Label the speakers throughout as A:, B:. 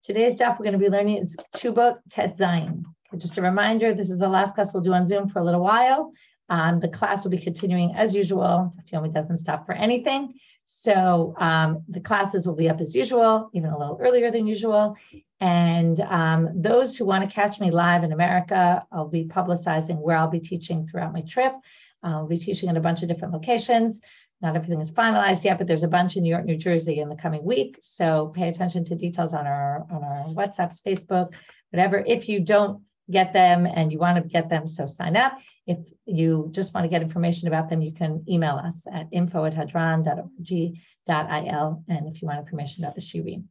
A: Today's daf we're going to be learning is Ketubot Tet Zayin. Just a reminder, this is the last class we'll do on Zoom for a little while. The class will be continuing as usual. Yomi doesn't stop for anything. So the classes will be up as usual, even a little earlier than usual. And those who want to catch me live in America, I'll be publicizing where I'll be teaching throughout my trip. I'll be teaching in a bunch of different locations. Not everything is finalized yet, but there's a bunch in New York, New Jersey in the coming week. So pay attention to details on our WhatsApp, Facebook, whatever. If you don't get them and you want to get them, so sign up. If you just want to get information about them, you can email us at info@hadran.org.il. And if you want information about the Shiur.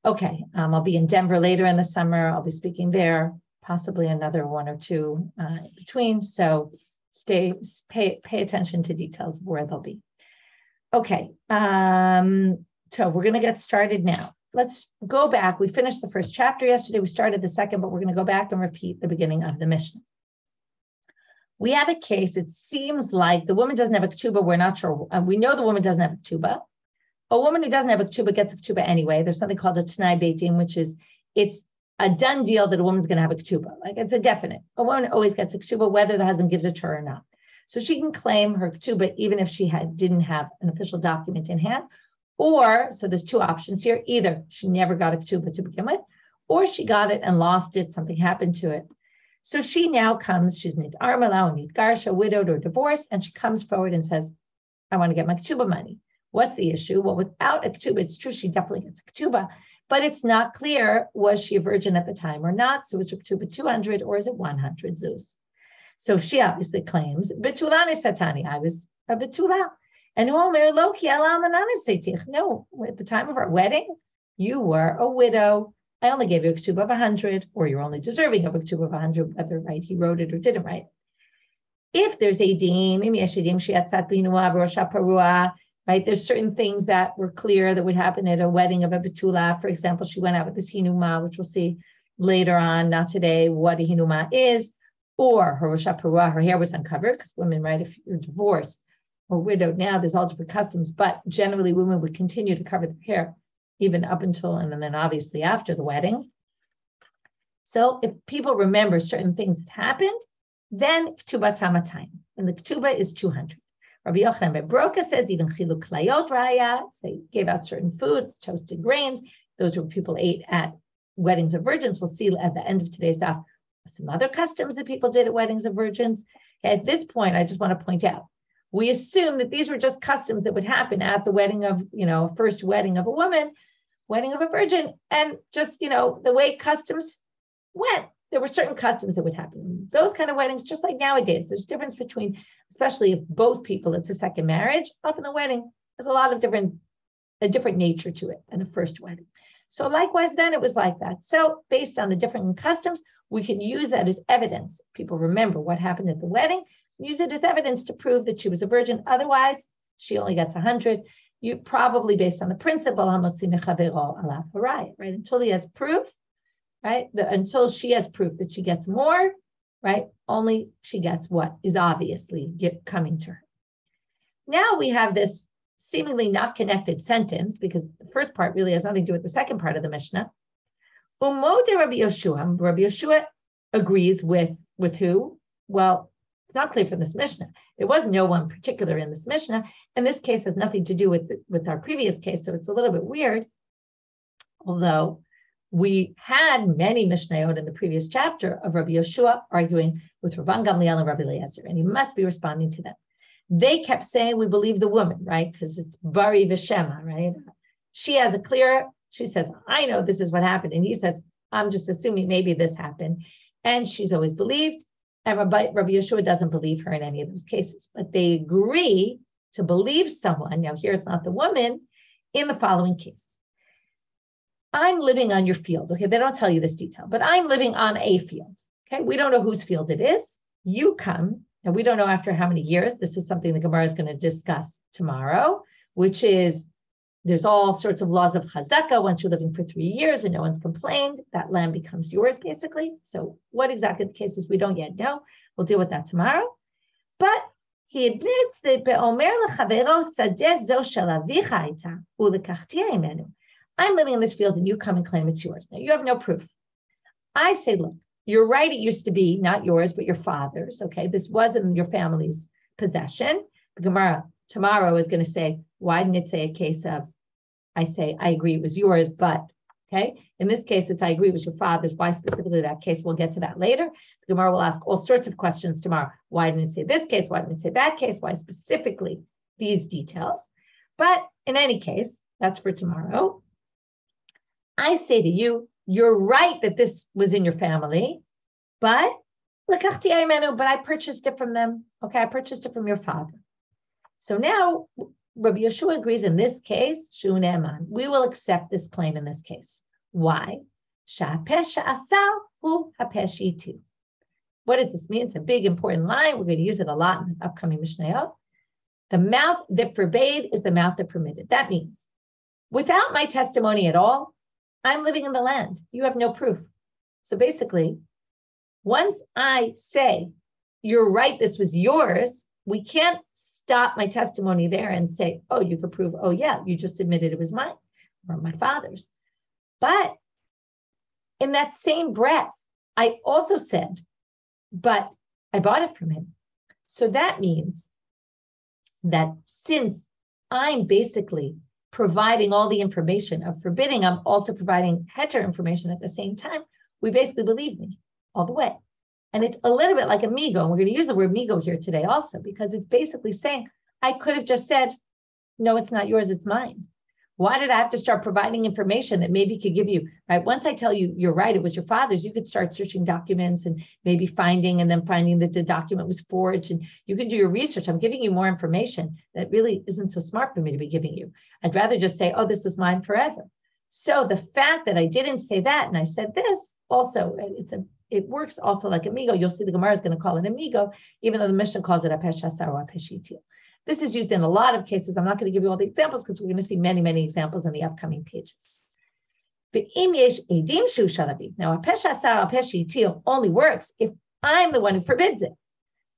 A: Okay, I'll be in Denver later in the summer. I'll be speaking there, possibly another one or two in between. So pay attention to details of where they'll be. Okay, so we're going to get started now. Let's go back. We finished the first chapter yesterday. We started the second, but we're going to go back and repeat the beginning of the Mishna. We have a case. It seems like the woman doesn't have a ketuba. We're not sure. We know the woman doesn't have a ketuba. A woman who doesn't have a ketuba gets a ketuba anyway. There's something called a t'nai beit din, which is it's a done deal that a woman's going to have a ketuba. Like it's a definite. A woman always gets a ketuba, whether the husband gives it to her or not. So she can claim her ketuba even if she didn't have an official document in hand. Or, so there's two options here. Either she never got a ketuba to begin with, or she got it and lost it. Something happened to it. So she now comes, she's nit armala, nit garsha, widowed or divorced, and she comes forward and says, I want to get my ketuba money. What's the issue? Well, without a ketuba, it's true she definitely gets a ketuba, but it's not clear, was she a virgin at the time or not? So is her ketuba 200 or is it 100 zuz? So she obviously claims, betulani satani, I was a betula. And Omer Loki no, at the time of our wedding, you were a widow. I only gave you a ketuba of 100, or you're only deserving of a ketuba of 100, whether right he wrote it or didn't write it. If there's a deem, right, there's certain things that were clear that would happen at a wedding of a betula. For example, she went out with this hinuma, which we'll see later on, not today, what a hinuma is. Or her Rosh Perua, her hair was uncovered, because women, right, if you're divorced or widowed now, there's all different customs, but generally women would continue to cover their hair even up until, and then obviously after the wedding. So if people remember certain things that happened, then ketuba tamatayim, and the ketuba is 200. Rabbi Yochanan ben Broka says even chiluk klayot raya, they gave out certain foods, toasted grains, those were people ate at weddings of virgins. We'll see at the end of today's daf some other customs that people did at weddings of virgins. At this point, I just want to point out, we assume that these were just customs that would happen at the wedding of, first wedding of a woman, wedding of a virgin, and just, the way customs went. There were certain customs that would happen. Those kind of weddings, just like nowadays, there's a difference between, especially if both people, it's a second marriage, often the wedding has a lot of different nature to it than a first wedding. So likewise, then it was like that. So based on the different customs, we can use that as evidence. People remember what happened at the wedding, use it as evidence to prove that she was a virgin. Otherwise, she only gets 100. You probably, based on the principle, right? Until he has proof, right? Until she has proof that she gets more, right? Only she gets what is obviously coming to her. Now we have this seemingly not connected sentence, because the first part really has nothing to do with the second part of the Mishnah. Umode Rabbi Yehoshua. Rabbi Yehoshua agrees with who? Well, it's not clear from this Mishnah. There was no one particular in this Mishnah, and this case has nothing to do with our previous case, so it's a little bit weird. Although we had many Mishnayot in the previous chapter of Rabbi Yehoshua arguing with Rabban Gamliel and Rabbi Eliezer, and he must be responding to them. They kept saying, we believe the woman, right? Because it's Bari V'Shema, right? She has a clear, she says, I know this is what happened. And he says, I'm just assuming maybe this happened. And she's always believed. And Rabbi Yehoshua doesn't believe her in any of those cases. But they agree to believe someone, now here it's not the woman, in the following case. I'm living on your field. Okay, they don't tell you this detail, but I'm living on a field. Okay, we don't know whose field it is. You come. And we don't know after how many years. This is something the Gemara is going to discuss tomorrow, which is there's all sorts of laws of chazaka. Once you're living for 3 years and no one's complained, that land becomes yours, basically. So what exactly the case is, we don't yet know. We'll deal with that tomorrow. But he admits that be'omer lechavero sadeh zo shel avicha hayta ulekachtia imenu. I'm living in this field and you come and claim it's yours. Now you have no proof. I say, look, you're right. It used to be not yours, but your father's. Okay. This wasn't your family's possession. The Gemara tomorrow is going to say, why didn't it say a case of, I say, I agree it was yours, but, okay. In this case, it's I agree it was your father's. Why specifically that case? We'll get to that later. The Gemara will ask all sorts of questions tomorrow. Why didn't it say this case? Why didn't it say that case? Why specifically these details? But in any case, that's for tomorrow. I say to you, you're right that this was in your family, but I purchased it from them. Okay, I purchased it from your father. So now Rabbi Yehoshua agrees in this case, we will accept this claim in this case. Why? What does this mean? It's a big, important line. We're going to use it a lot in the upcoming Mishnayot. The mouth that forbade is the mouth that permitted. That means without my testimony at all, I'm living in the land. You have no proof. So basically, once I say, you're right, this was yours, we can't stop my testimony there and say, oh, you could prove, oh yeah, you just admitted it was mine or my father's. But in that same breath, I also said, but I bought it from him. So that means that since I'm basically providing all the information of forbidding, I'm also providing heter information at the same time, we basically believe me all the way. And it's a little bit like a migo. And we're going to use the word migo here today also, because it's basically saying, I could have just said, no, it's not yours, it's mine. Why did I have to start providing information that maybe could give you, right? Once I tell you, you're right, it was your father's, you could start searching documents and maybe finding that the document was forged, and you can do your research. I'm giving you more information that really isn't so smart for me to be giving you. I'd rather just say, oh, this was mine forever. So the fact that I didn't say that and I said this also, it works also like a migo. You'll see the Gemara is going to call it a migo, even though the Mishna calls it a peshasar or a peshitil. This is used in a lot of cases. I'm not going to give you all the examples because we're going to see many, many examples in the upcoming pages. Now, a peshasar or peshitil only works if I'm the one who forbids it,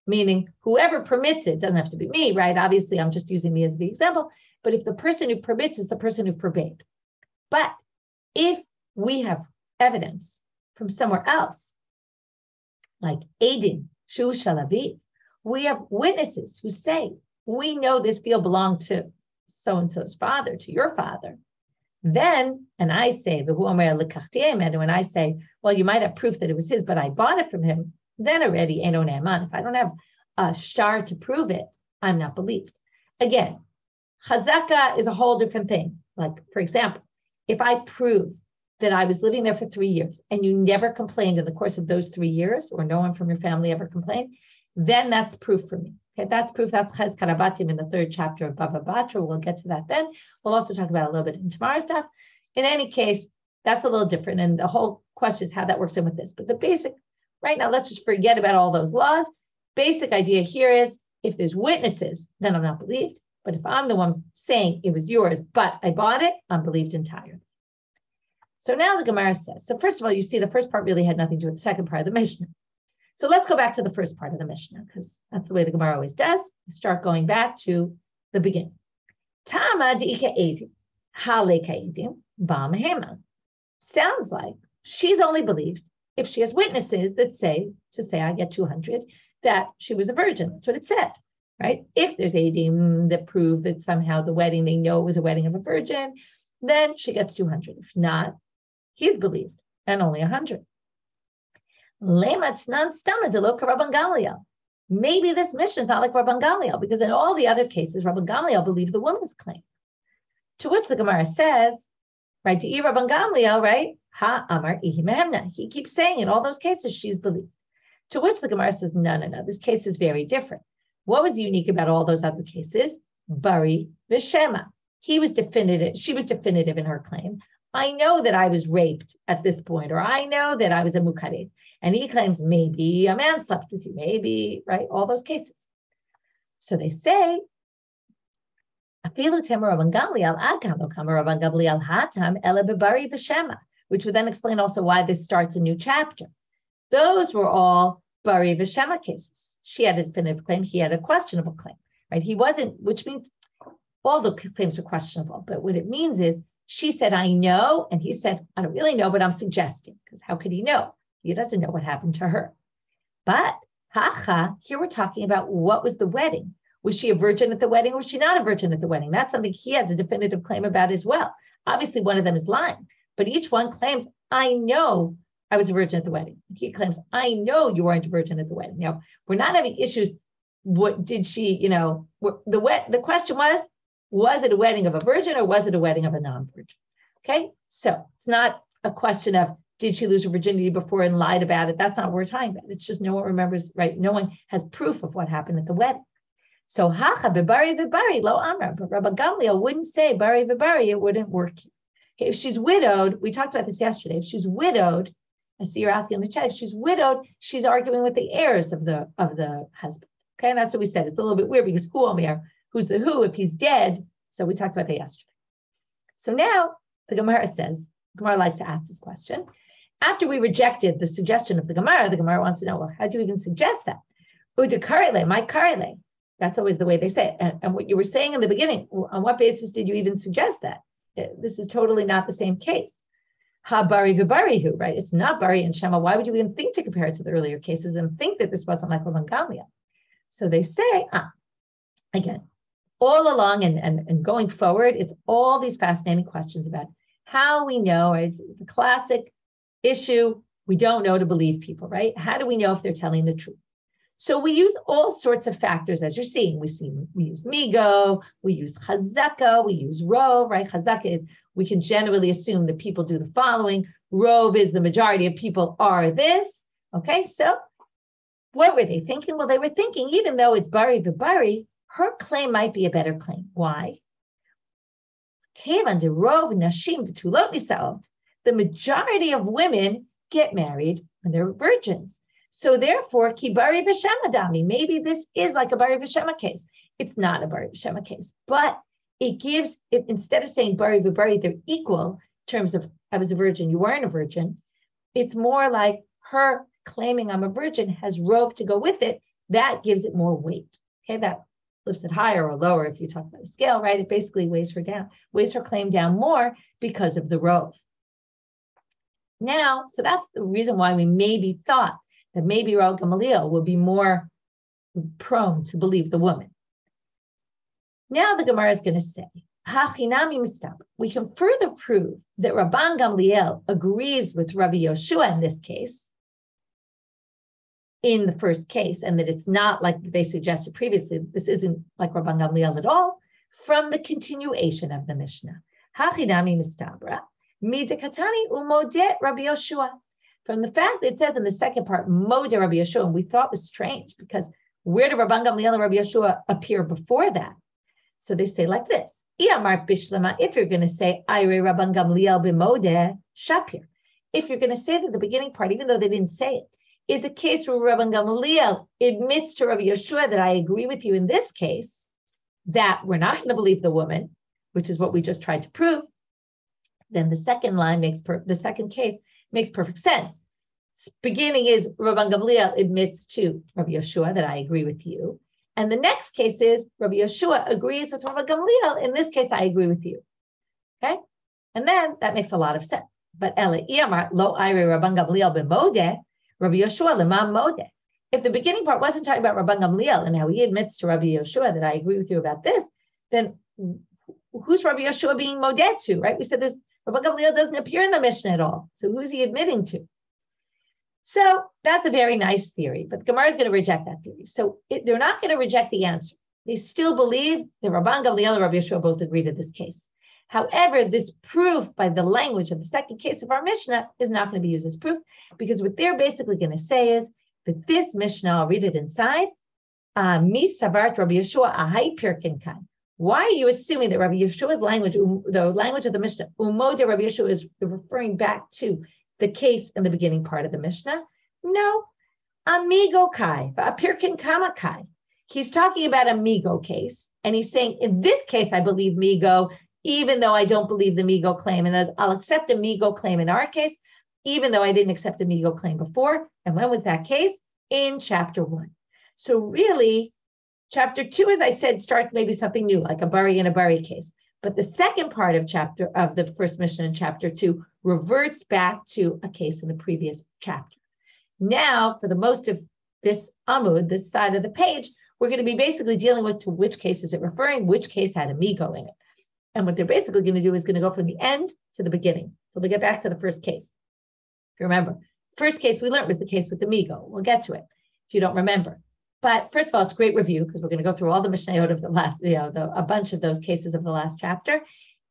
A: meaning whoever permits it, doesn't have to be me, right? Obviously, I'm just using me as the example, but if the person who permits is the person who forbade. But if we have evidence from somewhere else, like Edim, Shu Shalavi, we have witnesses who say, we know this field belonged to so-and-so's father, to your father. Then, and I say, when I say, well, you might have proof that it was his, but I bought it from him, then already, if I don't have a shar to prove it, I'm not believed. Again, chazaka is a whole different thing. Like, for example, if I prove that I was living there for 3 years and you never complained in the course of those 3 years, or no one from your family ever complained, then that's proof for me. Okay, that's proof. That's Ches Karabatim in the 3rd chapter of Bava Batra. We'll get to that then. We'll also talk about it a little bit in tomorrow's stuff. In any case, that's a little different. And the whole question is how that works in with this. But the basic, right now, let's just forget about all those laws. Basic idea here is if there's witnesses, then I'm not believed. But if I'm the one saying it was yours, but I bought it, I'm believed entirely. So now the Gemara says, so first of all, you see the first part really had nothing to do with the second part of the Mishnah. So let's go back to the first part of the Mishnah, because that's the way the Gemara always does. We start going back to the beginning. Tama di'ika edim, haleka edim, ba mehema. Sounds like she's only believed if she has witnesses that say, I get 200, that she was a virgin. That's what it said, right? If there's edim that prove that somehow the wedding, they know it was a wedding of a virgin, then she gets 200. If not, he's believed, and only 100. Maybe this Mishna is not like Rabban Gamliel, because in all the other cases, Rabban Gamliel believed the woman's claim. To which the Gemara says, right, to Rabban Gamliel, right? Ha Amar Ihi Mehemna. He keeps saying in all those cases, she's believed. To which the Gemara says, no. This case is very different. What was unique about all those other cases? Bari V'Shema. She was definitive in her claim. I know that I was raped at this point, or I know that I was a mukaret. And he claims maybe a man slept with you, maybe, right? All those cases. So they say, which would then explain also why this starts a new chapter. Those were all bari v'shema cases. She had a definitive claim, he had a questionable claim, right? He wasn't, which means all the claims are questionable, but what it means is She said, I know. And he said, I don't really know, but I'm suggesting, because how could he know? He doesn't know what happened to her. But here we're talking about what was the wedding. Was she a virgin at the wedding or was she not a virgin at the wedding? That's something he has a definitive claim about as well. Obviously, one of them is lying, but each one claims, I know I was a virgin at the wedding. He claims, I know you weren't a virgin at the wedding. Now, we're not having issues. What did she, the question was it a wedding of a virgin or was it a wedding of a non-virgin? Okay, so it's not a question of, did she lose her virginity before and lied about it? That's not what we're talking about. It's just no one remembers, right? No one has proof of what happened at the wedding. So hacha bebari v'bari lo amra, but Rabban Gamliel wouldn't say bari v'bari, it wouldn't work. Okay, if she's widowed, we talked about this yesterday. If she's widowed, I see you're asking in the chat, if she's widowed, she's arguing with the heirs of the husband. Okay, and that's what we said. It's a little bit weird because who's the who if he's dead? So we talked about that yesterday. So now the Gemara says, Gemara likes to ask this question. After we rejected the suggestion of the Gemara wants to know, well, how do you even suggest that? Uda karele, my karele. That's always the way they say it. And what you were saying in the beginning, on what basis did you even suggest that? This is totally not the same case. Ha bari v'barihu, right? It's not bari and shema. Why would you even think to compare it to the earlier cases and think that this wasn't like Rabban Gamliel? So they say, again, all along and going forward, it's all these fascinating questions about how we know, it's the classic issue, we don't know to believe people, right? How do we know if they're telling the truth? So we use all sorts of factors, as you're seeing. We use migo, we use chazaka, we use rov, right? Chazaka, we can generally assume that people do the following. Rov is the majority of people are this. Okay, so what were they thinking? Well, they were thinking, even though it's bari v'bari, her claim might be a better claim. Why? The majority of women get married when they're virgins. So therefore, ki bari v'shema dami. Maybe this is like a bari v'shema case. It's not a bari v'shema case, but it gives, instead of saying bari v'bari, they're equal in terms of I was a virgin, you weren't a virgin. It's more like her claiming I'm a virgin has rov to go with it. That gives it more weight. Okay, that lifts it higher or lower if you talk about a scale, right? It basically weighs her claim down more because of the rov. Now, so that's the reason why we maybe thought that maybe Rabban Gamliel would be more prone to believe the woman. Now the Gemara is going to say, we can further prove that Rabban Gamliel agrees with Rabbi Yehoshua in this case, in the first case, and that it's not like they suggested previously. This isn't like Rabban Gamliel at all, from the continuation of the Mishnah. Hachinami mistabra, midekatani umodet Rabbi Yehoshua. From the fact that it says in the second part, Mode Rabbi Yehoshua, and we thought was strange because where did Rabban Gamliel and Rabbi Yehoshua appear before that? So they say like this, if you're going to say, Ire Rabban Gamliel b'mode shapir, if you're going to say that the beginning part, even though they didn't say it, is a case where Rabban Gamliel admits to Rabbi Yehoshua that I agree with you in this case, that we're not going to believe the woman, which is what we just tried to prove, then the second line the second case makes perfect sense. Beginning is Rabban Gamliel admits to Rabbi Yehoshua that I agree with you. And the next case is Rabbi Yehoshua agrees with Rabban Gamliel. In this case, I agree with you. Okay? And then that makes a lot of sense. But Ela Iyamar lo ire Rabban Gamliel b'mode, Rabbi Yehoshua lemam mode. If the beginning part wasn't talking about Rabban Gamliel and how he admits to Rabbi Yehoshua that I agree with you about this, then who's Rabbi Yehoshua being moded to, right? We said this, Rabban Gamliel doesn't appear in the Mishnah at all. So who's he admitting to? So that's a very nice theory, but the Gemara is going to reject that theory. So they're not going to reject the answer. They still believe that Rabban Gamliel and Rabbi Yehoshua both agree to this case. However, this proof by the language of the second case of our Mishnah is not going to be used as proof, because what they're basically going to say is that this Mishnah, I'll read it inside, Mi savart Rabbi Yehoshua ahai pirkin kan. Why are you assuming that Rabbi Yeshua's language, the language of the Mishnah, umode Rabbi Yehoshua, is referring back to the case in the beginning part of the Mishnah? No, amigo kai, pirkin kama kai. He's talking about a migo case, and he's saying, in this case, I believe migo, even though I don't believe the migo claim, and I'll accept a migo claim in our case, even though I didn't accept a migo claim before. And when was that case? In chapter 1. So really, chapter 2, as I said, starts maybe something new, like a bari and a bari case. But the second part of the first Mishna in chapter 2 reverts back to a case in the previous chapter. Now, for the most of this amud, this side of the page, we're going to be basically dealing with to which case is it referring, which case had a migo in it. And what they're basically going to do is going to go from the end to the beginning. So we'll get back to the first case. If you remember, first case we learned was the case with the migo. We'll get to it if you don't remember. But first of all, it's a great review because we're going to go through all the Mishnayot of the last, a bunch of those cases of the last chapter.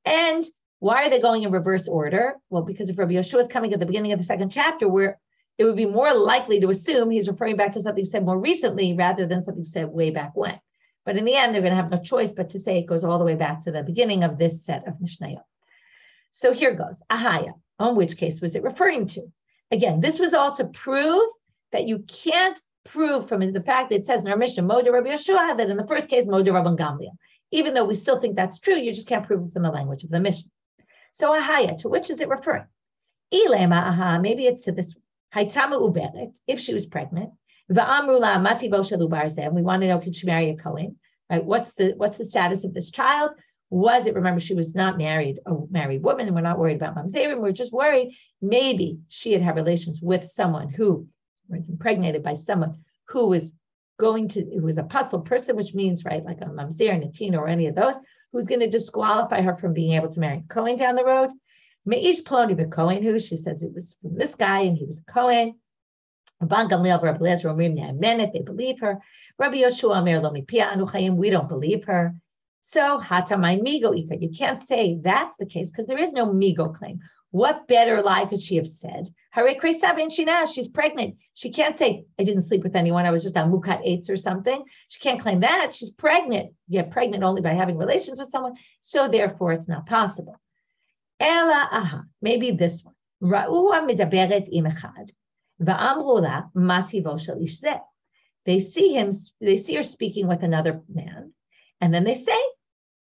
A: And why are they going in reverse order? Well, because if Rabbi Yehoshua is coming at the beginning of the second chapter, where it would be more likely to assume he's referring back to something said more recently rather than something said way back when. But in the end, they're going to have no choice but to say it goes all the way back to the beginning of this set of Mishnayot. So here goes. Ahaya. On which case was it referring to? Again, this was all to prove that you can't prove from the fact that it says in our Mishnah, Moda Rabbi Yehoshua, that in the first case, Moda Rabban Gamliel. Even though we still think that's true, you just can't prove it from the language of the Mishnah. So Ahaya, to which is it referring? Ilema aha, maybe it's to this. Haitama uberet, if she was pregnant. Va'amru la mati bo shel ubar zeh, and we want to know, can she marry a Kohen? Right? What's the status of this child? Was it, remember, she was not married, a married woman, and we're not worried about mamzerim, we're just worried maybe she had relations with someone who was impregnated by someone who was a puzzle person, which means, right, like a mamzer and a tina or any of those, who's going to disqualify her from being able to marry a Kohen down the road. Meish ploni b'Kohen, who she says it was from this guy and he was a Kohen. Rabban Gamliel, Rabbi Yehoshua, Omrim ne'amenet, they believe her. Rabbi Yehoshua, Omer lo mipia anu chayim, we don't believe her. So hata my migo ika, you can't say that's the case because there is no migo claim. What better lie could she have said? Hare kresav in shina, she's pregnant. She can't say, I didn't sleep with anyone, I was just on mukat eitz or something. She can't claim that. She's pregnant. You get pregnant only by having relations with someone, so therefore it's not possible. Ela aha, maybe this one. Ra'uha medaberet im echad, va'amru la mativo shel ish zeh. They see her speaking with another man, and then they say,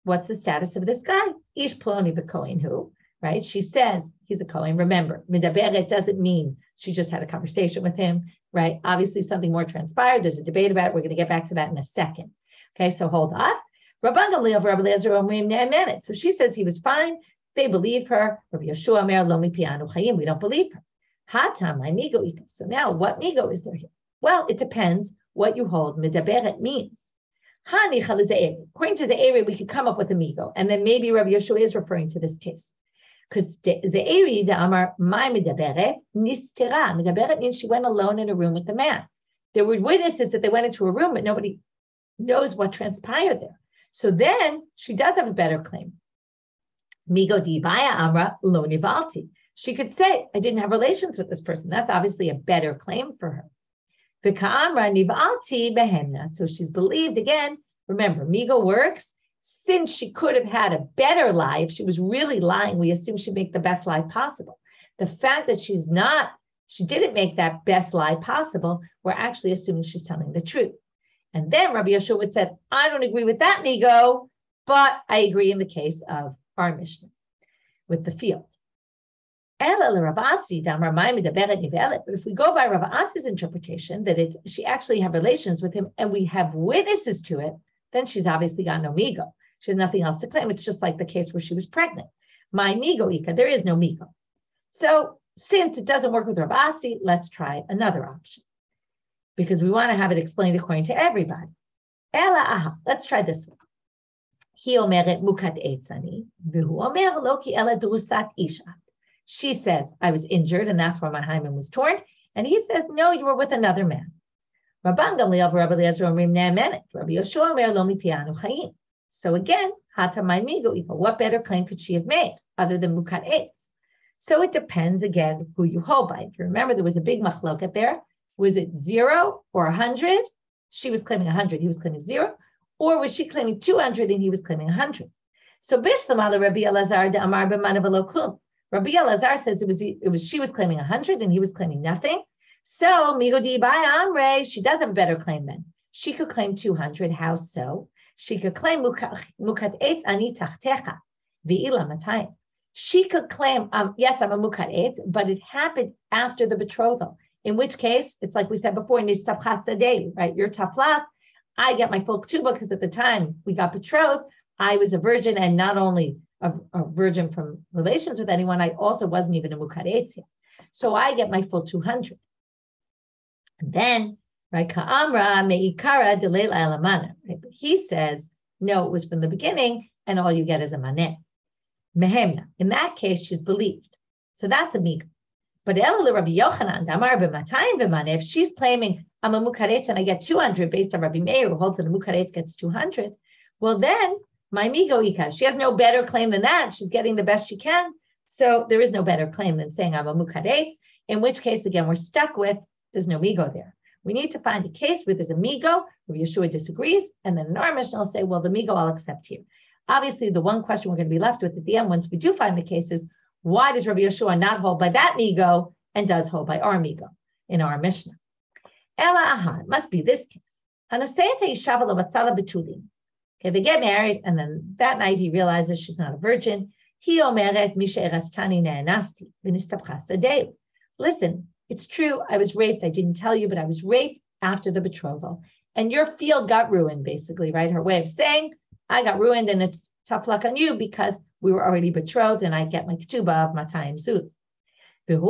A: what's the status of this guy? Ish ploni b'Kohen who, right? She says he's a Kohen. Remember, medaberet doesn't mean she just had a conversation with him, right? Obviously something more transpired. There's a debate about it. We're going to get back to that in a second. Okay, so hold off. Rabban Gamliel, Rabbi Yehoshua, Omrim ne'amenet. So she says he was fine. They believe her. Rabbi Yehoshua, Omer lo mipia anu chayim, we don't believe her. Hatam my migo ika. So now what migo is there here? Well, it depends what you hold medaberet means. According to the area, we could come up with a migo, and then maybe Rabbi Yehoshua is referring to this case. Because Ze'eri da'amar my medaberet nistera. Medaberet means she went alone in a room with the man. There were witnesses that they went into a room, but nobody knows what transpired there. So then she does have a better claim. Migo dibaya amra lo nivalti. She could say, I didn't have relations with this person. That's obviously a better claim for her. V'ka'amra nivalti behemna. So she's believed again. Remember, migo works. Since she could have had a better lie, if she was really lying, we assume she'd make the best lie possible. The fact that she didn't make that best lie possible, we're actually assuming she's telling the truth. And then Rabbi Yehoshua would say, I don't agree with that migo, but I agree in the case of our Mishnah with the field. But if we go by Rav Asi's interpretation that she actually had relations with him and we have witnesses to it, then she's obviously got no migo. She has nothing else to claim. It's just like the case where she was pregnant. My migo ika, there is no migo. So since it doesn't work with Rav Asi, let's try another option because we want to have it explained according to everybody. Let's try this one. He omeret mukat eitzani, v'hu omer lo ki ela drusat isha. She says, I was injured, and that's why my hymen was torn. And he says, no, you were with another man. Rabban Gamliel, Rabbi Yehoshua, Omrim ne'amenet. Rabbi Yehoshua, Omer lo mipia anu chayim. So again, hata my migo ika. What better claim could she have made other than mukat eitz? So it depends again who you hold by. If you remember, there was a big machloket there. Was it 0 or 100? She was claiming 100. He was claiming 0. Or was she claiming 200 and he was claiming 100? So Bishlam ala Rabbi Elazar de Amar b'manav lo klum. Rabbi Elazar says it was she was claiming 100 and he was claiming nothing. So migo di baya amre, she does have a better claim then. She could claim 200. How so? She could claim mukat eitz ani tachtecha v'ila matayim. She could claim, yes, I'm a mukat eitz, but it happened after the betrothal. In which case, it's like we said before, nistabcha sadei, right? You're taflat. I get my full ketuba because at the time we got betrothed, I was a virgin, and not only a virgin from relations with anyone, I also wasn't even a mukaretz yet. So I get my full 200. And then, right, ka'amra me'ikara delay la'alamana. Right? But he says, no, it was from the beginning, and all you get is a maneh. Mehemna. In that case, she's believed. So that's a migo. But Rabbi Yochanan, Damar b'matayim b'maneh, if she's claiming I'm a mukaretz and I get 200 based on Rabbi Meir, who holds that a mukaretz gets 200, well then, my migo ika, she has no better claim than that. She's getting the best she can. So there is no better claim than saying I'm a mukaretz, in which case, again, we're stuck with there's no migo there. We need to find a case where there's a migo, where Yeshua disagrees, and then in our Mishna will say, well, the migo I'll accept here. Obviously, the one question we're going to be left with at the end, once we do find the case, is why does Rabbi Yehoshua not hold by that migo and does hold by our migo in our Mishna? Ela aha, it must be this case. Okay, they get married, and then that night he realizes she's not a virgin. Listen, it's true, I was raped. I didn't tell you, but I was raped after the betrothal. And your field got ruined, basically, right? Her way of saying, I got ruined, and it's tough luck on you because we were already betrothed, and I get my ketuba of 200 zuz. And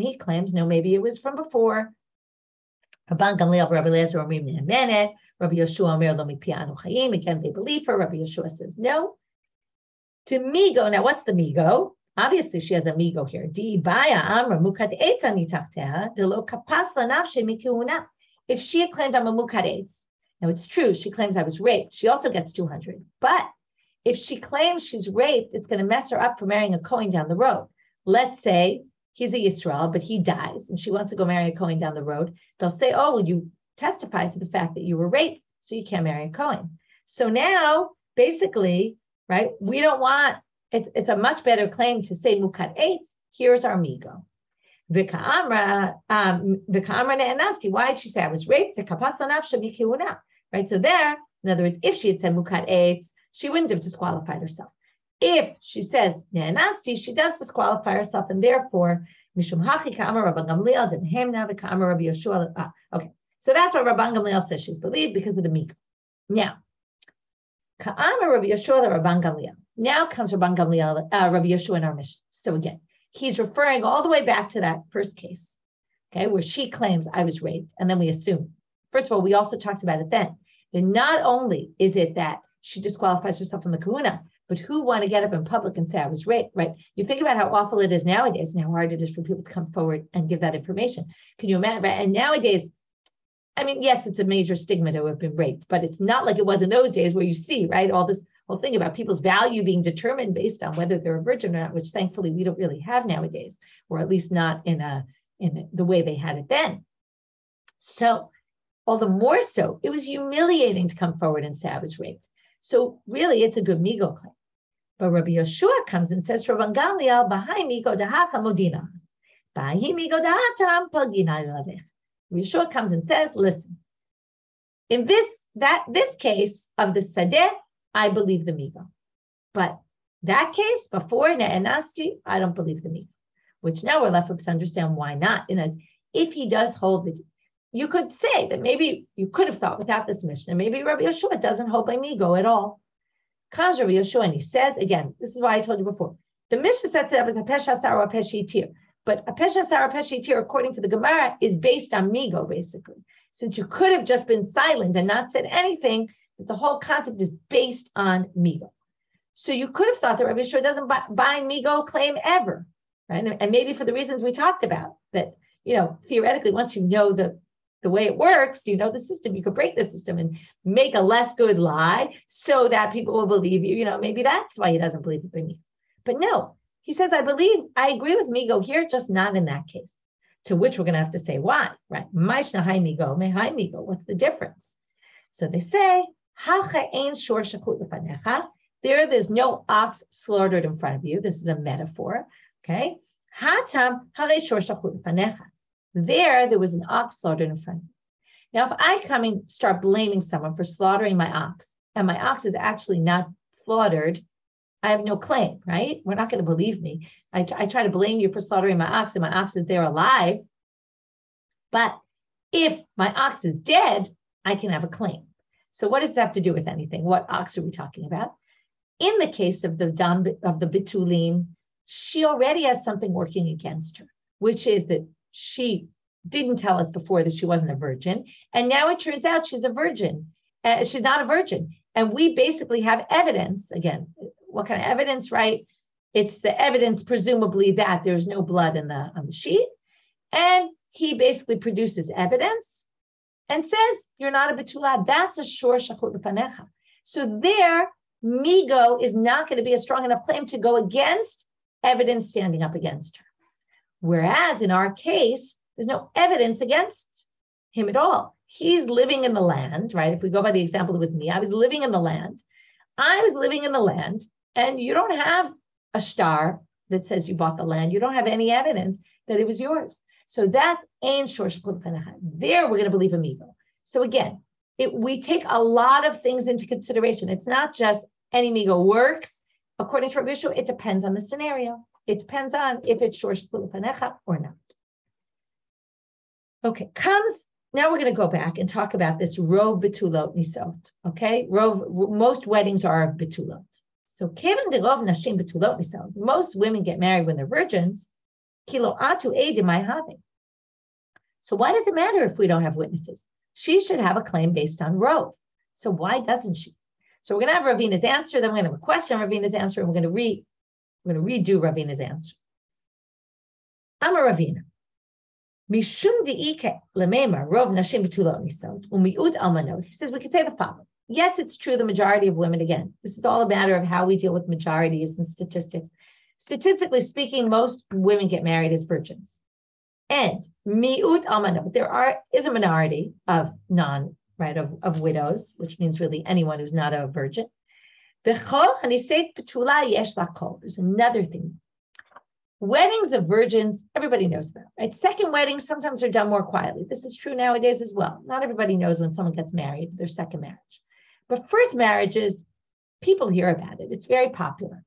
A: he claims, no, maybe it was from before. Rabban Gamliel, Rabbi Yehoshua, Rabbi Yehoshua, again, they believe her. Rabbi Yehoshua says no. To migo, now what's the migo? Obviously, she has a migo here. If she had claimed I'm a mukaretz, now it's true, she claims I was raped. She also gets 200. But if she claims she's raped, it's going to mess her up for marrying a Kohen down the road. Let's say he's a Yisrael, but he dies, and she wants to go marry a Kohen down the road. They'll say, oh, well, you testified to the fact that you were raped, so you can't marry a Kohen. So now, basically, right, we don't want, it's a much better claim to say mukat eitz. Here's our migo. V'ka'amra ne'anasti. Why did she say I was raped? Right. So there, in other words, if she had said mukat eitz, she wouldn't have disqualified herself. If she says ne'anasti, she does disqualify herself, and therefore mishum hachi ka'amar Rabban Gamliel d'mehemna v'ka'amar Rabbi Yehoshua. Okay, so that's why Rabban Gamliel says she's believed because of the migo. Now, ka'amar Rabbi Yehoshua Rabban Gamliel. Now comes Rabban Gamliel, Rabbi Yehoshua in our Mishna. So again, he's referring all the way back to that first case, okay, where she claims I was raped, and then we assume. First of all, we also talked about it then. That not only is it that she disqualifies herself from the kahuna, but who want to get up in public and say I was raped, right? You think about how awful it is nowadays and how hard it is for people to come forward and give that information. Can you imagine? Right? And nowadays, I mean, yes, it's a major stigma to have been raped, but it's not like it was in those days where you see, right, all this whole thing about people's value being determined based on whether they're a virgin or not, which thankfully we don't really have nowadays, or at least not in the way they had it then. So all the more so, it was humiliating to come forward and say I was raped. So really, it's a good migo claim. But Rabbi Yehoshua comes and says, Rabban Gamliel, Bahai migo dahacha modina. Bahai migo dahatam pagina lavech. Rabbi Yehoshua comes and says, listen, in this case of the sadeh, I believe the migo. But that case, before ne'anasti, I don't believe the migo. Which now we're left with to understand why not. And if he does hold it, you could say that maybe you could have thought without this Mishna, maybe Rabbi Yehoshua doesn't hold by migo at all. Comes Rabbi Yehoshua and he says, again, this is why I told you before, the Mishna said that was a pesha sar or a pesha yitir. But a pesha sar or pesha yitir, according to the Gemara, is based on migo, basically. Since you could have just been silent and not said anything, but the whole concept is based on migo. So you could have thought that Rabbi Yehoshua doesn't buy migo claim ever, right? And maybe for the reasons we talked about, that, you know, theoretically, once you know the way it works, you know the system, you could break the system and make a less good lie so that people will believe you. You know, maybe that's why he doesn't believe it by migo. But no, he says, I agree with migo here, just not in that case. To which we're going to have to say why, right? Mishna hai migo, me hai migo. What's the difference? So they say, there's no ox slaughtered in front of you. This is a metaphor, okay? There was an ox slaughtered in front of you. Now, if I come and start blaming someone for slaughtering my ox, and my ox is actually not slaughtered, I have no claim, right? We're not going to believe me. I try to blame you for slaughtering my ox, and my ox is there alive. But if my ox is dead, I can have a claim. So what does it have to do with anything? What ox are we talking about? In the case of the Bitulim, she already has something working against her, which is that she didn't tell us before that she wasn't a virgin. And now it turns out she's a virgin. She's not a virgin. And we basically have evidence. Again, what kind of evidence, right? It's the evidence, presumably, that there's no blood on the sheet. And he basically produces evidence and says, you're not a betula. That's a shor shachut lefanecha. So there, migo is not going to be a strong enough claim to go against evidence standing up against her. Whereas in our case, there's no evidence against him at all. He's living in the land, right? If we go by the example, it was me. I was living in the land. I was living in the land, and you don't have a star that says you bought the land. You don't have any evidence that it was yours. So that's ein shor shachut lefanecha. There, we're going to believe a migo. So again, we take a lot of things into consideration. It's not just any migo works. According to Rabbi Yehoshua, it depends on the scenario. It depends on if it's shor shachut lefanecha or not. Okay, now we're going to go back and talk about this rov betulot nisot. Okay, most weddings are betulot. So kevan de rov nashim betulot nisot. Most women get married when they're virgins. Kilo atu edim I having. So why does it matter if we don't have witnesses? She should have a claim based on rov. So why doesn't she? So we're going to have Ravina's answer. Then we're going to have a question on Ravina's answer, and we're going to redo Ravina's answer. I'm a Ravina. Mishum diike lemema rov nashim betulot nisot umiut almanot. He says we could say the following. Yes, it's true. The majority of women, again, this is all a matter of how we deal with majorities and statistics. Statistically speaking, most women get married as virgins. And miut almanot, there is a minority of of widows, which means really anyone who's not a virgin. B'chol haniseit betula yesh lakol. There's another thing. Weddings of virgins, everybody knows about, right? Second weddings sometimes are done more quietly. This is true nowadays as well. Not everybody knows when someone gets married, their second marriage. But first marriages, people hear about it. It's very popular.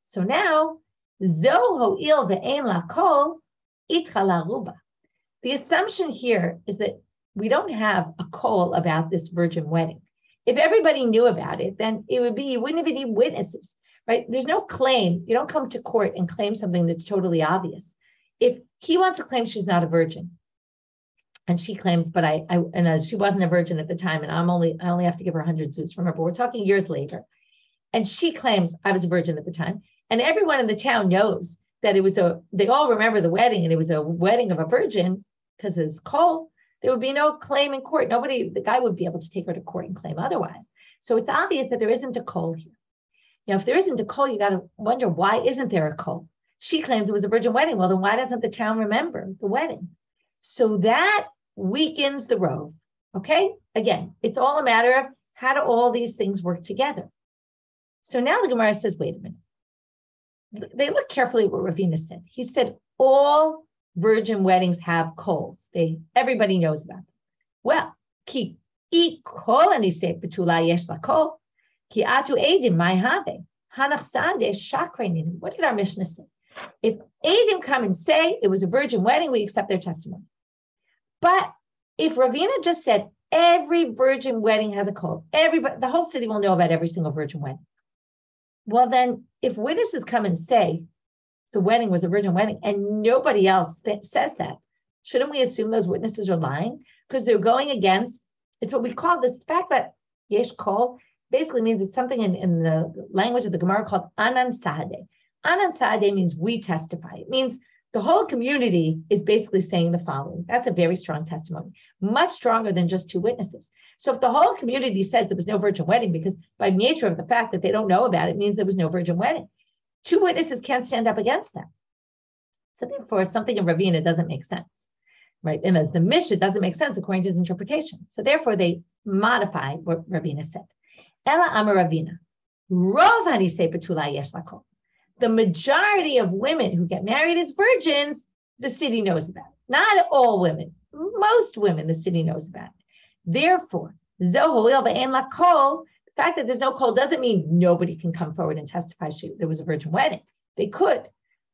A: So now, zo ho'il ve'ein lakol itcha laruba. The assumption here is that we don't have a call about this virgin wedding. If everybody knew about it, then you wouldn't even need witnesses. Right? There's no claim. You don't come to court and claim something that's totally obvious. If he wants to claim she's not a virgin, and she claims, but she wasn't a virgin at the time, and I only have to give her 100 zuz. Remember, we're talking years later, and she claims I was a virgin at the time, and everyone in the town knows that they all remember the wedding, and it was a wedding of a virgin because it's called. There would be no claim in court. The guy would be able to take her to court and claim otherwise. So it's obvious that there isn't a call here. Now, if there isn't a call, you got to wonder, why isn't there a call? She claims it was a virgin wedding. Well, then why doesn't the town remember the wedding? So that weakens the rov. Okay? Again, it's all a matter of how do all these things work together. So now the Gemara says, wait a minute. They look carefully at what Ravina said. He said, all virgin weddings have calls. Everybody knows about them. Well, ki kol ani se betula yesh la kol. What did our Mishna say? If Eidim come and say it was a virgin wedding, we accept their testimony. But if Ravina just said every virgin wedding has a call, the whole city will know about every single virgin wedding. Well, then, if witnesses come and say the wedding was a virgin wedding and nobody else says that, shouldn't we assume those witnesses are lying? Because they're going against, it's what we call this fact that yesh kol basically means it's something in the language of the Gemara called anan sahadeh. Anan sahadeh means we testify. It means the whole community is basically saying the following. That's a very strong testimony, much stronger than just two witnesses. So if the whole community says there was no virgin wedding, because by nature of the fact that they don't know about it means there was no virgin wedding, two witnesses can't stand up against that. So therefore, something in Ravina doesn't make sense, right? And as the Mishna doesn't make sense according to his interpretation. So therefore, they modify what Ravina said. Ela Amar Ravina, Rov hanisei betula yesh lakol. The majority of women who get married as virgins, the city knows about it. Not all women, most women, the city knows about it. Therefore, zohoil ve'en lakol. The fact that there's no call doesn't mean nobody can come forward and testify there was a virgin wedding. They could,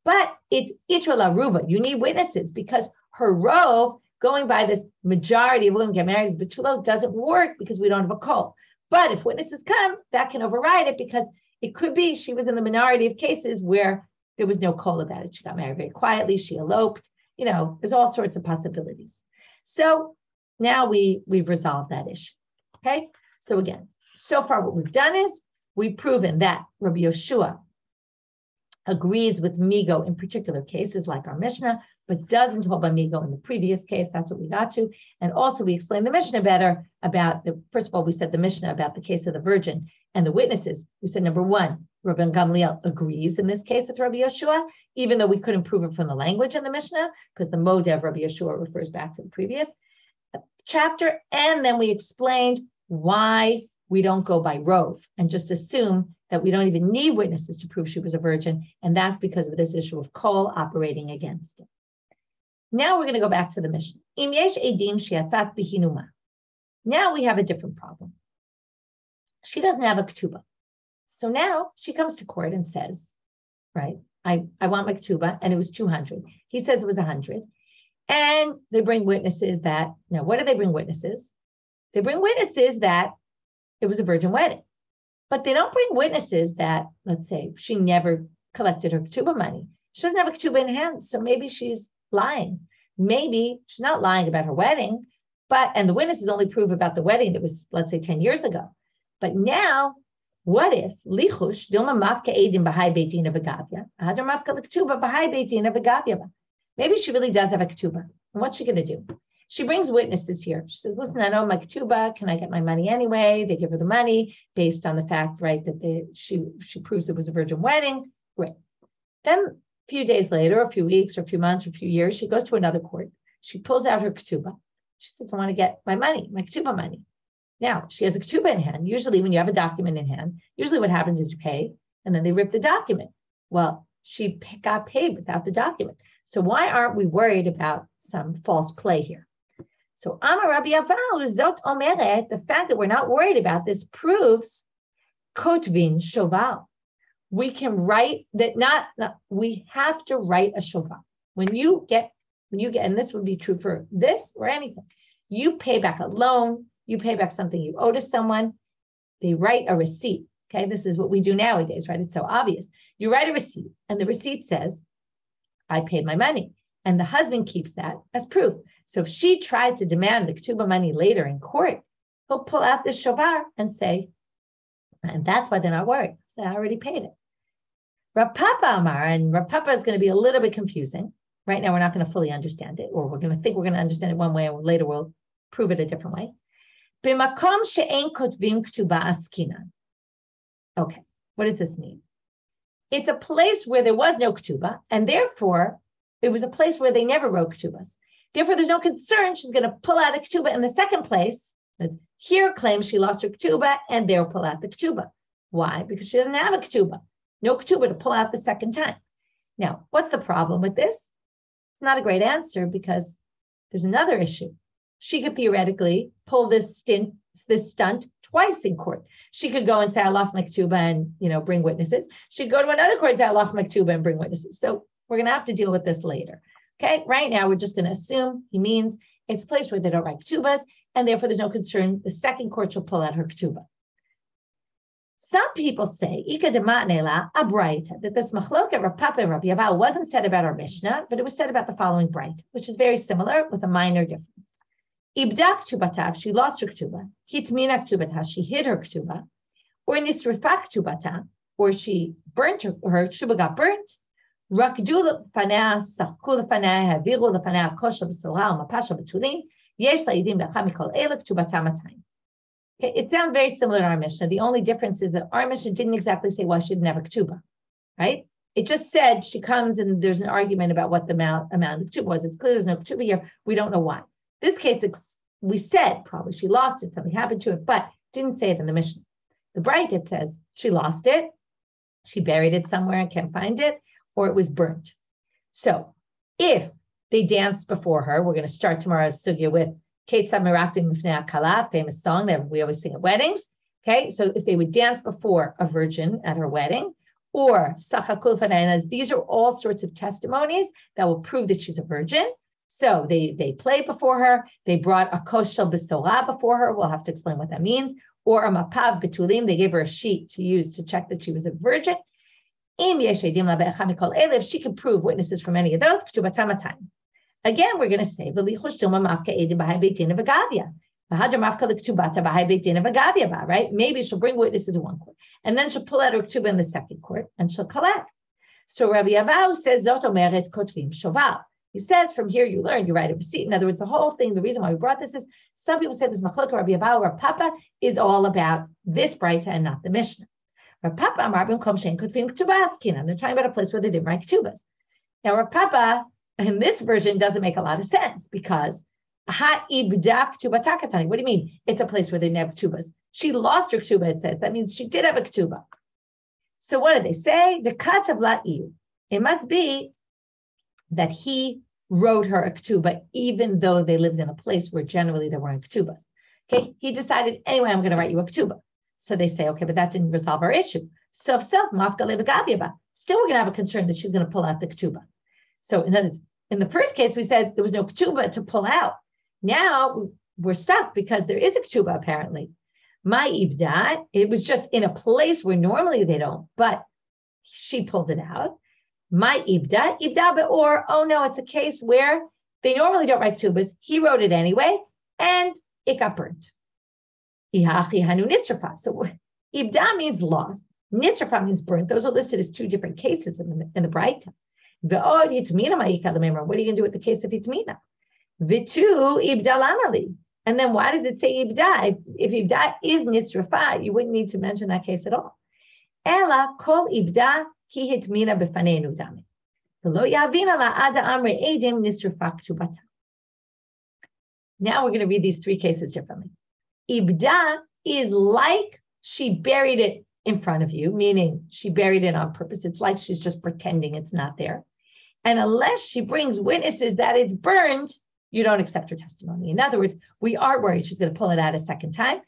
A: but it's itra laruba. You need witnesses because her rov, going by this majority of women get married as betulo, doesn't work because we don't have a call. But if witnesses come, that can override it because it could be she was in the minority of cases where there was no call about it. She got married very quietly. She eloped. There's all sorts of possibilities. So now we've resolved that issue. Okay. So again, so far what we've done is we've proven that Rabbi Yehoshua agrees with migo in particular cases like our Mishna, but doesn't hold by migo in the previous case. That's what we got to. And also we explained the Mishna better about first of all, we said the Mishna about the case of the virgin and the witnesses. We said, number one, Rabban Gamliel agrees in this case with Rabbi Yehoshua, even though we couldn't prove it from the language in the Mishnah, because the modev of Rabbi Yehoshua refers back to the previous chapter. And then we explained why we don't go by rove and just assume that we don't even need witnesses to prove she was a virgin. And that's because of this issue of kol operating against it. Now we're going to go back to the Mishnah. Im yesh edim sheyatzat b'hinuma. Now we have a different problem. She doesn't have a ketuba. So now she comes to court and says, right, I want my ketuba, and it was 200. He says it was 100. And they bring witnesses that, now what do they bring witnesses? They bring witnesses that it was a virgin wedding. But they don't bring witnesses that, let's say, she never collected her ketuba money. She doesn't have a ketuba in hand, so maybe she's lying. Maybe she's not lying about her wedding, and the witnesses only prove about the wedding that was, let's say, 10 years ago. But now, what if lichush dilma mafka edim b'hai beitin of agavia, hadar mafka l'ketuba b'hai beitin of agavia? Maybe she really does have a ketuba. And what's she going to do? She brings witnesses here. She says, listen, I know my ketuba. Can I get my money anyway? They give her the money based on the fact, right, that she proves it was a virgin wedding. Great. Then a few days later, a few weeks, or a few months, or a few years, she goes to another court. She pulls out her ketuba. She says, I want to get my money, my ketuba money. Now, she has a ketuba in hand. Usually when you have a document in hand, usually what happens is you pay, and then they rip the document. Well, she got paid without the document. So why aren't we worried about some false play here? So Amar Rabbi Aval, Zot Omeret, the fact that we're not worried about this proves kotvin shoval. We can write that we have to write a shoval. When you get, and this would be true for this or anything, you pay back a loan, you pay back something you owe to someone, they write a receipt. Okay, this is what we do nowadays, right? It's so obvious. You write a receipt, and the receipt says, I paid my money. And the husband keeps that as proof. So if she tried to demand the ketuba money later in court, he'll pull out this shovar and say, and that's why they're not worried. So I already paid it. Rav Papa Amar, and Rav Papa is going to be a little bit confusing. Right now, we're not going to fully understand it, or we're going to think we're going to understand it one way, and later we'll prove it a different way. B'makom she'en kotvim ketuba askinan. Okay, what does this mean? It's a place where there was no ketuba, and therefore, it was a place where they never wrote ketubas. Therefore, there's no concern she's going to pull out a ketuba in the second place. Here claims she lost her ketuba, and they'll pull out the ketuba. Why? Because she doesn't have a ketuba. No ketuba to pull out the second time. Now, what's the problem with this? It's not a great answer because there's another issue. She could theoretically pull this stunt twice in court. She could go and say, I lost my ketuba and, bring witnesses. She'd go to another court and say, I lost my ketuba and bring witnesses. So we're going to have to deal with this later. Okay, right now we're just going to assume he means it's a place where they don't write ketubas, and therefore there's no concern. The second court shall pull out her ketuba. Some people say, Ika dematnela a braita, that this machloket Rav Papa and Rabbi Aval wasn't said about our Mishnah, but it was said about the following braita, which is very similar with a minor difference. Ibda ketubatav, she lost her ketuba. Hitmina ketubatav, she hid her ketuba. Or nisrifa ketubatav, or she burnt her ketuba got burnt. Rakdu lefanea, sachku lefanea, haviru lefanea, kosher b'sorah, umapasha b'tulin. Yesh la'idim b'acham mikol eila ketubatav matayim. Okay, it sounds very similar to our Mishnah. The only difference is that our Mishnah didn't exactly say why she didn't have a ketuba, right? It just said she comes and there's an argument about what the amount of the ketuba was. It's clear there's no ketuba here. We don't know why. This case, we said probably she lost it, something happened to it, but didn't say it in the Mishnah. The Braita says she lost it, she buried it somewhere and can't find it, or it was burnt. So if they danced before her, we're going to start tomorrow's sugya with Ketzad Meraktim Mifnei Kala, famous song that we always sing at weddings. Okay, so if they would dance before a virgin at her wedding, or Sachakul Fanayna, these are all sorts of testimonies that will prove that she's a virgin. So they played before her, they brought a koshel b'sorah before her, we'll have to explain what that means, or a mapav betulim, they gave her a sheet to use to check that she was a virgin. If she can prove witnesses from any of those, again, we're going to say, right? Maybe she'll bring witnesses in one court, and then she'll pull out her ketuba in the second court, and she'll collect. So Rabbi Yehoshua says, Zot omeret kotvim shoval. He says, from here you learn, you write a receipt. In other words, the whole thing, the reason why we brought this is, some people say this machlokah Rabbi Yehoshua or Papa is all about this Braita and not the Mishna. Rav Papa amar b'mkom she'en kotvim ketubas kinan. They're talking about a place where they didn't write ketubas. Now Rav Papa, in this version, doesn't make a lot of sense because ha ibda ketuba takatani. What do you mean? It's a place where they didn't have ketubas. She lost her ketuba, it says. That means she did have a ketuba. So what did they say? The katav la'iu. It must be that he wrote her a ketuba, even though they lived in a place where generally there weren't ketubas. Okay, he decided, anyway, I'm going to write you a ketuba. So they say, okay, but that didn't resolve our issue. So still, we're going to have a concern that she's going to pull out the ketuba. So in the first case, we said there was no ketuba to pull out. Now we're stuck because there is a ketuba apparently. My ibda, it was just in a place where normally they don't, but she pulled it out. My ibda or oh no, it's a case where they normally don't write ketubas. He wrote it anyway, and it got burnt. So ibda means lost. Nisrafa means burnt. Those are listed as two different cases in the Braita. What are you going to do with the case of itmina? Vitu ibda lamali. And then why does it say ibda? If ibda is nisrafa, you wouldn't need to mention that case at all. Ela kol ibda ki hitmina befanenu dami. V'lo yavina la ada amre edim nisrafa ktubata. Now we're going to read these three cases differently. Ibda is like she buried it in front of you, meaning she buried it on purpose. It's like she's just pretending it's not there. And unless she brings witnesses that it's burned, you don't accept her testimony. In other words, we are worried she's going to pull it out a second time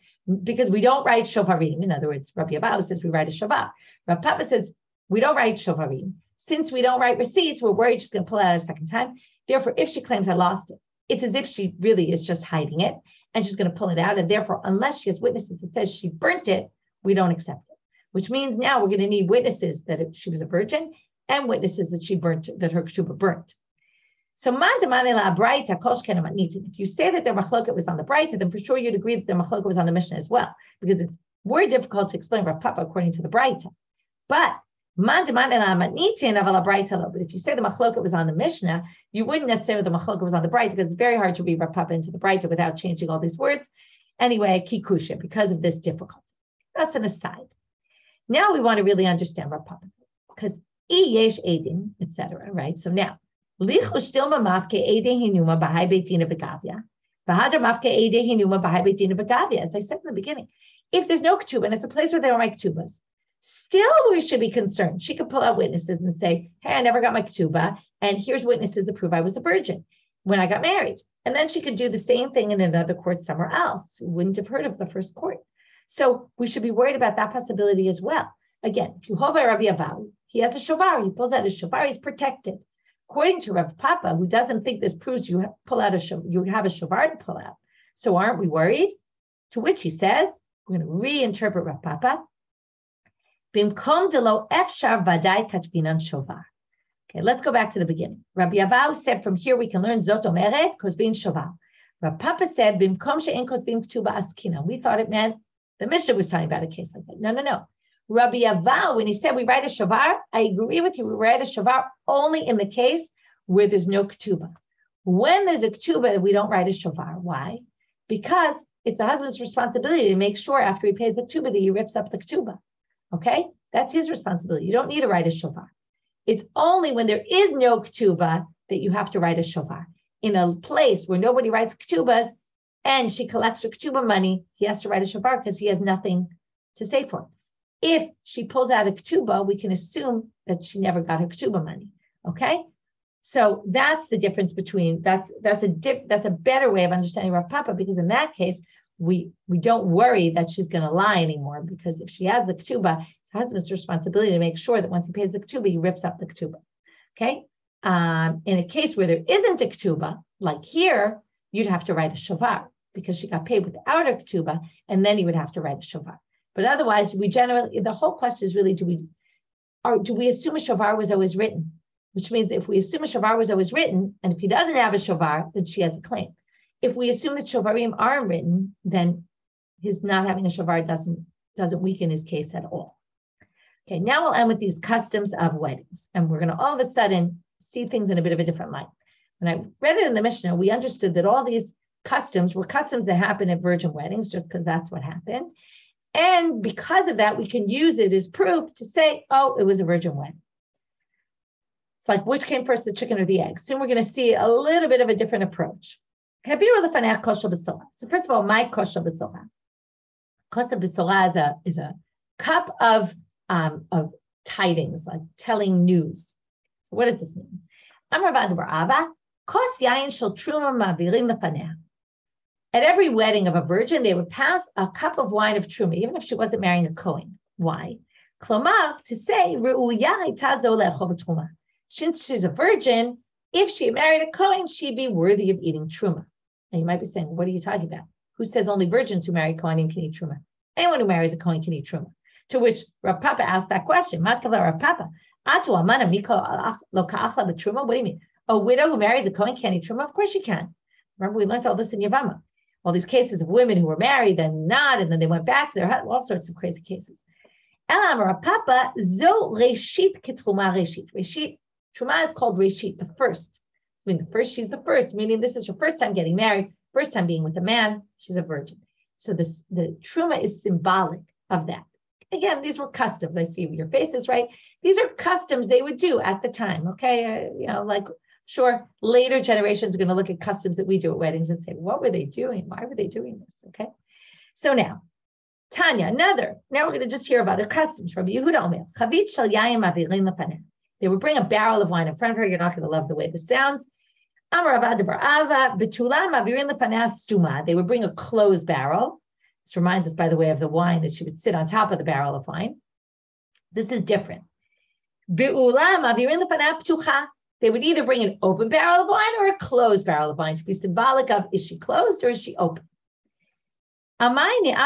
A: because we don't write shovarim. In other words, Rabbi Yehoshua says we write a shovar. Rabbi Papa says we don't write shovarim. Since we don't write receipts, we're worried she's going to pull it out a second time. Therefore, if she claims I lost it, it's as if she really is just hiding it and she's going to pull it out. And therefore, unless she has witnesses that says she burnt it, we don't accept it. Which means now we're going to need witnesses that she was a virgin and witnesses that she burnt, that her ketuba burnt. So, if you say that their machloket was on the Braita, then for sure you'd agree that their machloket was on the Mishna as well, because it's more difficult to explain Rav Papa according to the Braita. But if you say the machloket was on the Mishna, you wouldn't necessarily the machloket was on the Braita, because it's very hard to read Rav Papa into the Braita without changing all these words. Anyway, kikusha, because of this difficulty. That's an aside. Now we want to really understand Rav Papa, because yesh edim, etc. Right? So now, as I said in the beginning, if there's no ketubah and it's a place where they don't write ketubas, still we should be concerned. She could pull out witnesses and say, hey, I never got my ketubah, and here's witnesses that prove I was a virgin when I got married. And then she could do the same thing in another court somewhere else. We wouldn't have heard of the first court. So we should be worried about that possibility as well. Again, if you hold by Rabbi Yehoshua, he has a shovar, he pulls out his shovar, he's protected. According to Rav Papa, who doesn't think this proves you have a shovar to pull out. So aren't we worried? To which he says, we're going to reinterpret Rav Papa. Bimkom delo efshar vadai katbinan shovar. Okay, let's go back to the beginning. Rabbi Yehoshua said from here we can learn zot omeret kotbin shovar. Rav Papa said bimkom she'en kotbin ketuba askina. We thought it meant the Mishna was talking about a case like that. No. Rabbi Yehoshua, when he said we write a shovar, I agree with you. We write a shovar only in the case where there's no ketuba. When there's a ketuba, we don't write a shovar. Why? Because it's the husband's responsibility to make sure after he pays the ketuba that he rips up the ketuba. Okay? That's his responsibility. You don't need to write a shovar. It's only when there is no ketuba that you have to write a shovar. In a place where nobody writes ketubas and she collects her ketuba money, he has to write a shovar because he has nothing to say for it. If she pulls out a ketuba, we can assume that she never got her ketuba money. Okay, so that's the difference between that's a better way of understanding Rav Papa, because in that case we don't worry that she's going to lie anymore, because if she has the ketuba, it's the husband's responsibility to make sure that once he pays the ketuba, he rips up the ketuba. Okay, in a case where there isn't a ketuba, like here, you'd have to write a shovar. because she got paid without her ketuba, and then he would have to write a shofar. But otherwise, we generally, the whole question is really, do we assume a shofar was always written? Which means if we assume a shofar was always written, and if he doesn't have a shofar, then she has a claim. If we assume that shofarim aren't written, then his not having a shofar doesn't weaken his case at all. Okay, now we'll end with these customs of weddings. And we're going to all of a sudden see things in a bit of a different light. When I read it in the Mishna, we understood that all these customs were customs that happen at virgin weddings, just because that's what happened. And because of that, we can use it as proof to say, oh, it was a virgin wedding. It's like, which came first, the chicken or the egg? Soon we're going to see a little bit of a different approach. So first of all, my kosher b'sola. Kosher b'sola is a cup of tidings, like telling news. So what does this mean? At every wedding of a virgin, they would pass a cup of wine of truma, even if she wasn't marrying a Kohen. Why? Klomar, to say, since she's a virgin, if she married a Kohen, she'd be worthy of eating truma. And you might be saying, what are you talking about? Who says only virgins who marry Kohanim can eat truma? Anyone who marries a Kohen can eat truma. To which Rav Papa asked that question. Rav Papa, what do you mean? A widow who marries a Kohen can't eat truma? Of course she can. Remember, we learned all this in Yavama. All these cases of women who were married, then not, and then they went back to their husband, all sorts of crazy cases. Rav Papa, zo reshit ketruma reshit. Reshit, truma is called reshit, the first. I mean, the first, she's the first, meaning this is her first time getting married, first time being with a man, she's a virgin. So the truma is symbolic of that. Again, these were customs. I see your faces, right? These are customs they would do at the time, okay? Sure, later generations are going to look at customs that we do at weddings and say, what were they doing? Why were they doing this, okay? So now, Tanya, now we're going to just hear about other customs. Rabbi Yehuda Omer, they would bring a barrel of wine in front of her. You're not going to love the way this sounds. They would bring a closed barrel. This reminds us, by the way, of the wine that she would sit on top of the barrel of wine. This is different. They would either bring an open barrel of wine or a closed barrel of wine to be symbolic of, is she closed or is she open? Why did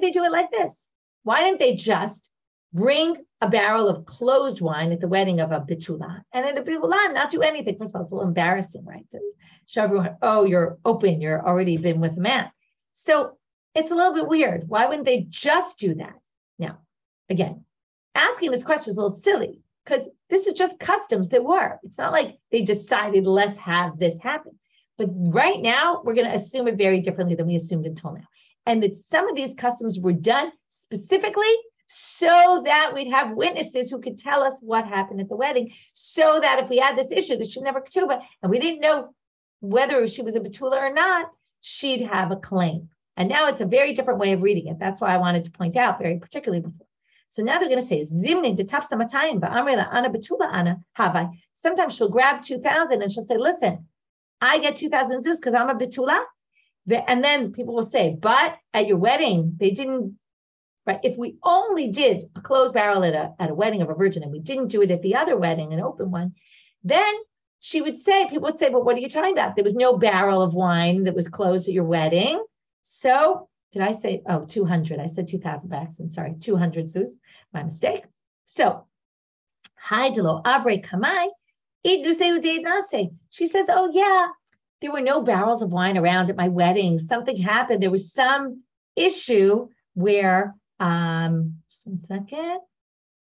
A: they do it like this? Why didn't they just bring a barrel of closed wine at the wedding of a betula, and at a betula not do anything? First of all, it's a little embarrassing, right? To show everyone, oh, you're open, you're already been with a man. So it's a little bit weird. Why wouldn't they just do that? Now, again, asking this question is a little silly because this is just customs that were. It's not like they decided, let's have this happen. But right now, we're going to assume it very differently than we assumed until now. And that some of these customs were done specifically so that we'd have witnesses who could tell us what happened at the wedding, so that if we had this issue that she never ketuba, and we didn't know whether she was a betula or not, she'd have a claim. And now it's a very different way of reading it. That's why I wanted to point out very particularly before. So now they're going to say, Zimnin de tafsamatayim ba'amrela ana betula ana havai. Sometimes she'll grab 2,000 and she'll say, listen, I get 2,000 zuz because I'm a betula. And then people will say, but at your wedding, they didn't, right? If we only did a closed barrel at a wedding of a virgin and we didn't do it at the other wedding, an open one, then she would say, people would say, but what are you talking about? There was no barrel of wine that was closed at your wedding. So did I say, 200? I said 2,000 by accident. Sorry, 200 zuz, my mistake. So, Haidelo Abre Kamai, she says, oh yeah, there were no barrels of wine around at my wedding. Something happened. There was some issue where, just 1 second.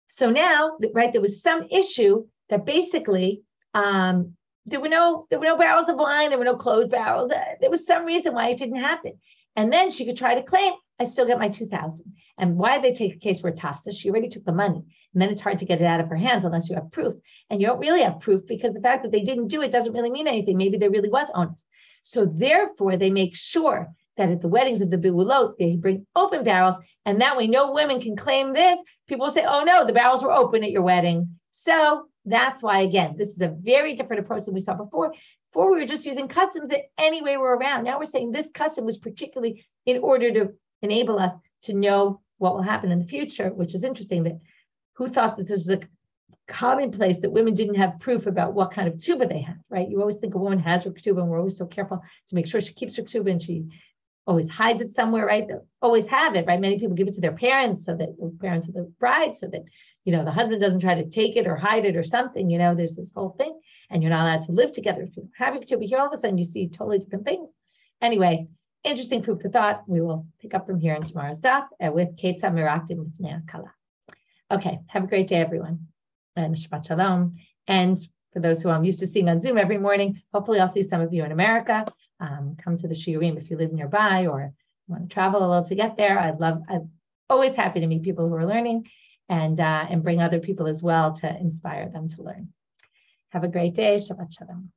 A: So now, right, there was some issue that basically, there were no barrels of wine. There were no closed barrels. There was some reason why it didn't happen. And then she could try to claim, I still get my 2,000. And why did they take a case where tafsa? She already took the money. And then it's hard to get it out of her hands unless you have proof. And you don't really have proof because the fact that they didn't do it doesn't really mean anything. Maybe there really was onus. So therefore, they make sure that at the weddings of the Biwulot, they bring open barrels. And that way no women can claim this. People will say, oh no, the barrels were open at your wedding. So that's why, again, this is a very different approach than we saw before. Before we were just using customs that anyway were around. Now we're saying this custom was particularly in order to enable us to know what will happen in the future, which is interesting that who thought that this was a commonplace that women didn't have proof about what kind of ketuba they had, right? You always think a woman has her ketuba, and we're always so careful to make sure she keeps her ketuba, and she always hides it somewhere, right? They always have it, right? Many people give it to their parents, so that the parents of the bride, so that, the husband doesn't try to take it or hide it or something, there's this whole thing, and you're not allowed to live together if you don't have your ketuba. Here, all of a sudden, you see totally different things. Anyway, interesting food for thought. We will pick up from here in tomorrow's daf with Ketzah Miraktim Lifnei Kala. Okay, have a great day, everyone. And Shabbat Shalom. And for those who I'm used to seeing on Zoom every morning, hopefully I'll see some of you in America. Come to the Shiurim if you live nearby or want to travel a little to get there. I'm always happy to meet people who are learning and bring other people as well to inspire them to learn. Have a great day. Shabbat Shalom.